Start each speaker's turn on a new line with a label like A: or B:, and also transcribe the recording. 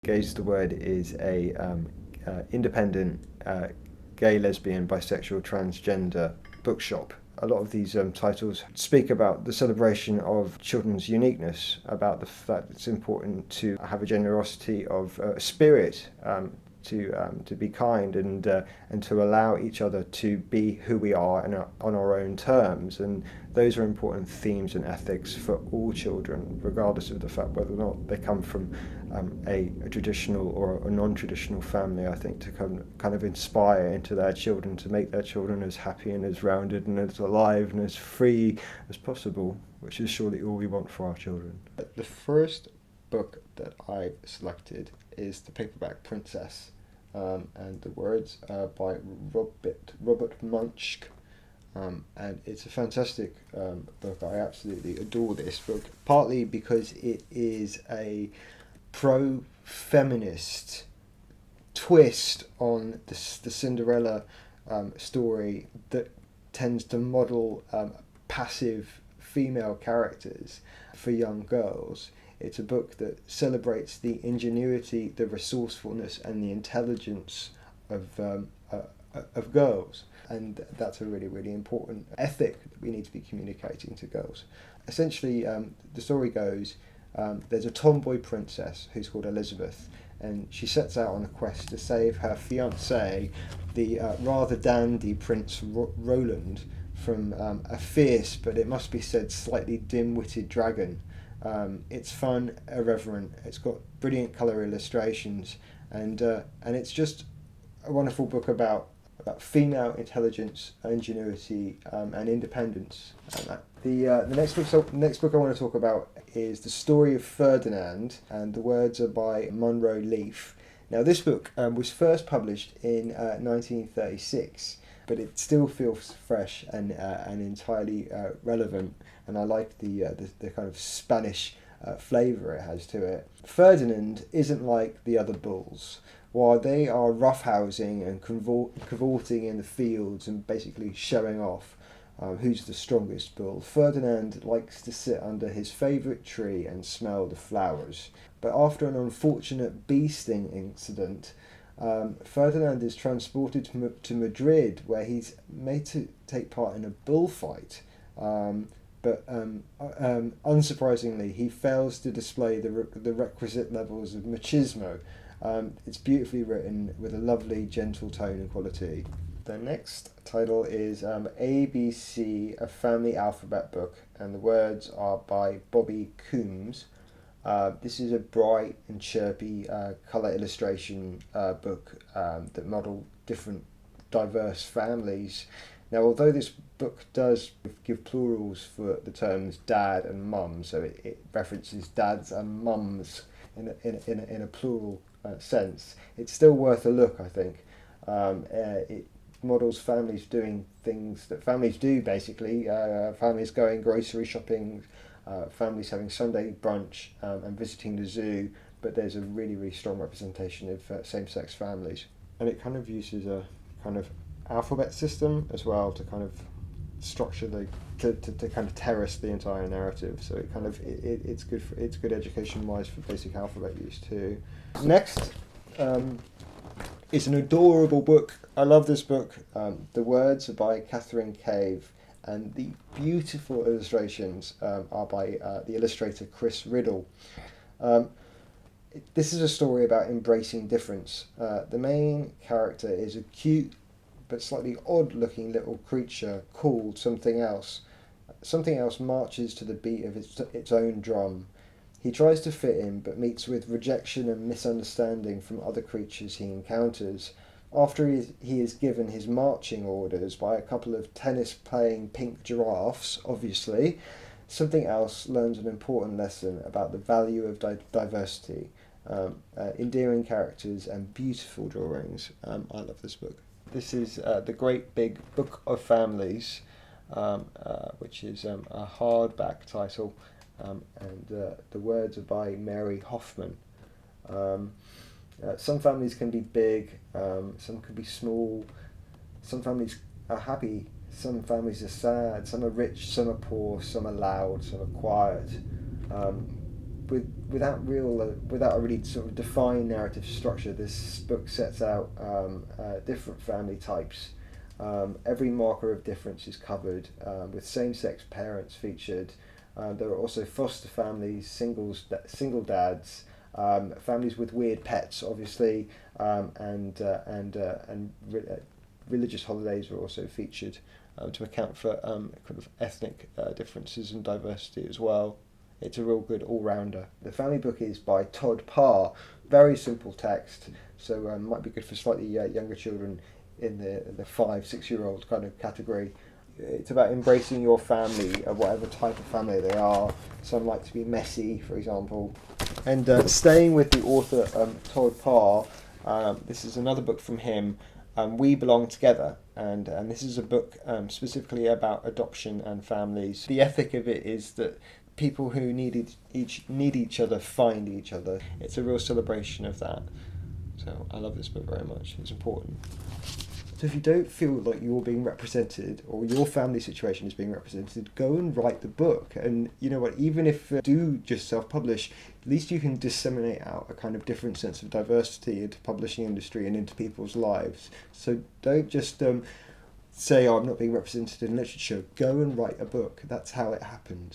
A: Gaze the Word is a independent gay, lesbian, bisexual, transgender bookshop. A lot of these titles speak about the celebration of children's uniqueness, about the fact it's important to have a generosity of spirit, to be kind and to allow each other to be who we are and on our own terms. And those are important themes and ethics for all children, regardless of the fact whether or not they come from a traditional or a non-traditional family. I think to kind of inspire into their children, to make their children as happy and as rounded and as alive and as free as possible, which is surely all we want for our children.
B: The first book that I've selected is The Paperback Princess, and the words are by Robert Munch, and it's a fantastic book. I absolutely adore this book, partly because it is a pro-feminist twist on the Cinderella story that tends to model passive female characters for young girls. It's a book that celebrates the ingenuity, the resourcefulness, and the intelligence of girls, and that's a really, really important ethic that we need to be communicating to girls. Essentially, the story goes, there's a tomboy princess who's called Elizabeth, and she sets out on a quest to save her fiancé, the rather dandy Prince Roland, from a fierce, but it must be said, slightly dim-witted dragon. It's fun, irreverent, it's got brilliant colour illustrations, and it's just a wonderful book about female intelligence, ingenuity, and independence. The next book I want to talk about is The Story of Ferdinand, and the words are by Munro Leaf. Now, this book was first published in 1936, but it still feels fresh and entirely relevant, and I like the kind of Spanish flavour it has to it. Ferdinand isn't like the other bulls. While they are roughhousing and cavorting in the fields and basically showing off who's the strongest bull, Ferdinand likes to sit under his favourite tree and smell the flowers. But after an unfortunate bee sting incident, Ferdinand is transported to Madrid, where he's made to take part in a bullfight. But unsurprisingly, he fails to display the requisite levels of machismo. It's beautifully written with a lovely, gentle tone and quality. The next title is ABC, a Family Alphabet Book, and the words are by Bobby Coombs. This is a bright and chirpy colour illustration book that model different diverse families. Now, although this book does give plurals for the terms dad and mum, so it references dads and mums in a plural sense, it's still worth a look, I think. It models families doing things that families do, basically. Families going grocery shopping, families having Sunday brunch and visiting the zoo, but there's a really, really strong representation of same-sex families. And it kind of uses a kind of alphabet system as well to kind of structure to kind of terrace the entire narrative. So it kind of it's good education wise for basic alphabet use too. Next is an adorable book. I love this book. The words are by Catherine Cave, and the beautiful illustrations are by the illustrator Chris Riddle. This is a story about embracing difference. The main character is a cute but slightly odd-looking little creature called Something Else. Something Else marches to the beat of its own drum. He tries to fit in, but meets with rejection and misunderstanding from other creatures he encounters. After he is given his marching orders by a couple of tennis-playing pink giraffes, obviously, Something Else learns an important lesson about the value of diversity, endearing characters, and beautiful drawings. I love this book. This is The Great Big Book of Families, which is a hardback title, and the words are by Mary Hoffman. Some families can be big, some can be small, some families are happy, some families are sad, some are rich, some are poor, some are loud, some are quiet. without a really sort of defined narrative structure, this book sets out different family types. Every marker of difference is covered, with same-sex parents featured. There are also foster families, single dads, families with weird pets, obviously, and religious holidays are also featured to account for kind of ethnic differences and diversity as well. It's a real good all-rounder. The family book is by Todd Parr. Very simple text, so might be good for slightly younger children in the 5-6-year-old kind of category. It's about embracing your family, whatever type of family they are. Some like to be messy, for example. And staying with the author Todd Parr, this is another book from him, We Belong Together, and this is a book specifically about adoption and families. The ethic of it is that people who need each other find each other. It's a real celebration of that. So I love this book very much. It's important. So if you don't feel like you're being represented or your family situation is being represented, go and write the book. And you know what, even if you do just self-publish, at least you can disseminate out a kind of different sense of diversity into publishing industry and into people's lives. So don't just say, oh, I'm not being represented in literature. Go and write a book. That's how it happened.